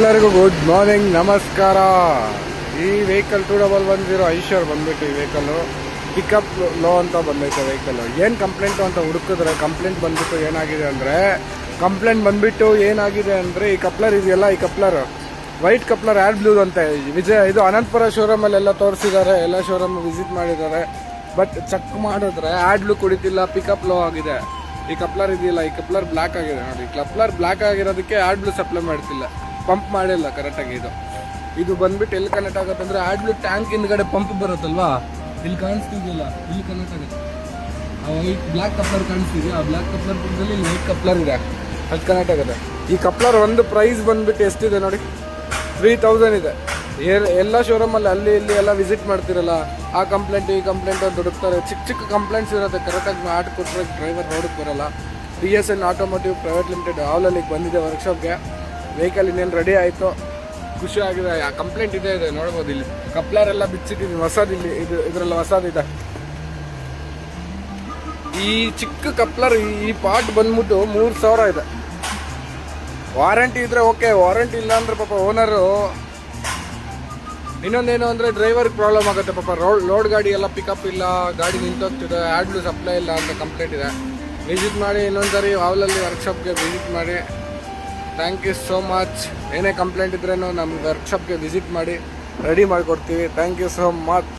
ಎಲ್ಲರಿಗೂ good morning, ನಮಸ್ಕಾರ. ಈ ವೆಹಿಕಲ್ 2110 ಐಶ್ವರ್ ಬಂದ್ಬಿಟ್ಟು ಈ ವೆಹಿಕಲ್ಲು ಪಿಕಪ್ ಲೋ ಅಂತ ಬಂದೈತೆ ವೆಹಿಕಲ್. ಏನು ಕಂಪ್ಲೇಂಟು ಅಂತ ಹುಡುಕಿದ್ರೆ ಕಂಪ್ಲೇಂಟ್ ಬಂದ್ಬಿಟ್ಟು ಏನಾಗಿದೆ ಅಂದರೆ ಈ ಕಪ್ಲರ್ ಇದೆಯಲ್ಲ, ಈ coupler white coupler ad blue ಅಂತ ಇದು ಅನಂತಪುರ ಶೋರೂಮಲ್ಲೆಲ್ಲ ತೋರಿಸಿದ್ದಾರೆ, ಎಲ್ಲ ಶೋರೂಮ್ ವಿಸಿಟ್ ಮಾಡಿದ್ದಾರೆ. ಬಟ್ ಚೆಕ್ ಮಾಡಿದ್ರೆ ಆ್ಯಡ್ ಬ್ಲೂ ಕುಡಿತಿಲ್ಲ, ಪಿಕಪ್ ಲೋ ಆಗಿದೆ. ಈ ಕಪ್ಲರ್ ಇದೆಯಲ್ಲ, ಈ ಕಪ್ಲರ್ ಬ್ಲ್ಯಾಕ್ ಆಗಿದೆ ನೋಡಿ. ಕಪ್ಲರ್ ಬ್ಲ್ಯಾಕ್ ಆಗಿರೋದಕ್ಕೆ ಆ್ಯಡ್ ಬ್ಲೂ ಸಪ್ಲೈ ಮಾಡ್ತಿಲ್ಲ, ಪಂಪ್ ಮಾಡಿಲ್ಲ ಕರೆಕ್ಟಾಗಿ. ಇದು ಬಂದ್ಬಿಟ್ಟು ಎಲ್ಲಿ ಕನೆಕ್ಟ್ ಆಗುತ್ತೆ ಅಂದರೆ ಆ್ಯಡ್ ಬ್ಲೂ ಟ್ಯಾಂಕ್ ಹಿಂದ್ಗಡೆ ಪಂಪ್ ಬರುತ್ತಲ್ವಾ, ಇಲ್ಲಿ ಕಾಣಿಸ್ತಿದೆಯಲ್ಲ, ಇಲ್ಲಿ ಕನೆಕ್ಟ್ ಆಗುತ್ತೆ. ಆ ವೈಟ್ ಬ್ಲ್ಯಾಕ್ ಕಪ್ಲರ್ ಕಾಣಿಸ್ತಿದೆ, ಆ ಬ್ಲ್ಯಾಕ್ ಕಪ್ಲರ್ ಪಕ್ಕದಲ್ಲಿ ಇಲ್ಲಿ ವೈಟ್ ಕಪ್ಲರ್ ಇದೆ, ಅದು ಕನೆಕ್ಟ್ ಆಗುತ್ತೆ. ಈ ಕಪ್ಲರ್ ಒಂದು ಪ್ರೈಸ್ ಬಂದ್ಬಿಟ್ಟು ಎಷ್ಟಿದೆ ನೋಡಿ, 3000 ಇದೆ. ಎಲ್ಲ ಶೋರೂಮಲ್ಲಿ ಅಲ್ಲಿ ಇಲ್ಲಿ ಎಲ್ಲ ವಿಸಿಟ್ ಮಾಡ್ತಿರಲ್ಲ, ಆ ಕಂಪ್ಲೇಂಟ್ ಈ ಕಂಪ್ಲೇಂಟ್ ಅಂತ ಹುಡುಕ್ತಾರೆ. ಚಿಕ್ಕ ಕಂಪ್ಲೇಂಟ್ಸ್ ಇರುತ್ತೆ, ಕರೆಕ್ಟಾಗಿ ಮಾಡಿ ಕೊಟ್ಟರೆ ಡ್ರೈವರ್ ನೋಡಕ್ಕೆ ಬರಲ್ಲ. PSN ಆಟೋಮೋಟಿವ್ ಪ್ರೈವೇಟ್ ಲಿಮಿಟೆಡ್ ಆವಲಲ್ಲಿಗೆ ಬಂದಿದೆ ವರ್ಕ್ಶಾಪ್ಗೆ. ವೆಹಿಕಲ್ ಇನ್ನೇನು ರೆಡಿ ಆಯಿತು, ಖುಷಿ ಆಗಿದೆ. ಆ ಕಂಪ್ಲೇಂಟ್ ಇದೆ ನೋಡ್ಬೋದು. ಇಲ್ಲಿ ಕಪ್ಲರ್ ಎಲ್ಲ ಬಿಚ್ಚಿಟ್ಟಿದ್ದೀನಿ, ಹೊಸದು ಇಲ್ಲಿ ಇದರಲ್ಲಿ ಹೊಸದಿದೆ. ಈ ಚಿಕ್ಕ ಕಪ್ಲರ್ ಈ ಪಾರ್ಟ್ ಬಂದ್ಬಿಟ್ಟು 3000 ಇದೆ. ವಾರಂಟಿ ಇದ್ರೆ ಓಕೆ, ವಾರಂಟಿ ಇಲ್ಲ ಅಂದ್ರೆ ಪಾಪ ಓನರು. ಇನ್ನೊಂದೇನು ಅಂದರೆ ಡ್ರೈವರ್ಗೆ ಪ್ರಾಬ್ಲಮ್ ಆಗುತ್ತೆ ಪಾಪ. ಲೋಡ್ ಗಾಡಿ ಎಲ್ಲ ಪಿಕಪ್ ಇಲ್ಲ, ಗಾಡಿ ನಿಂತೋಗ್ತಿದೆ, ಆ್ಯಡ್ ಬ್ಲೂ ಸಪ್ಲೈ ಇಲ್ಲ ಅಂತ ಕಂಪ್ಲೇಂಟ್ ಇದೆ. ವಿಸಿಟ್ ಮಾಡಿ, ಇನ್ನೊಂದ್ಸರಿ ಆವಲಲ್ಲಿ ವರ್ಕ್ಶಾಪ್ಗೆ ವಿಸಿಟ್ ಮಾಡಿ. Thank you so much. ಏನೇ ಕಂಪ್ಲೇಂಟ್ ಇದ್ರೇನು ನಮ್ಮ ವರ್ಕ್ಶಾಪ್ಗೆ ವಿಸಿಟ್ ಮಾಡಿ, ರೆಡಿ ಮಾಡಿಕೊಡ್ತೀವಿ. Thank you so much.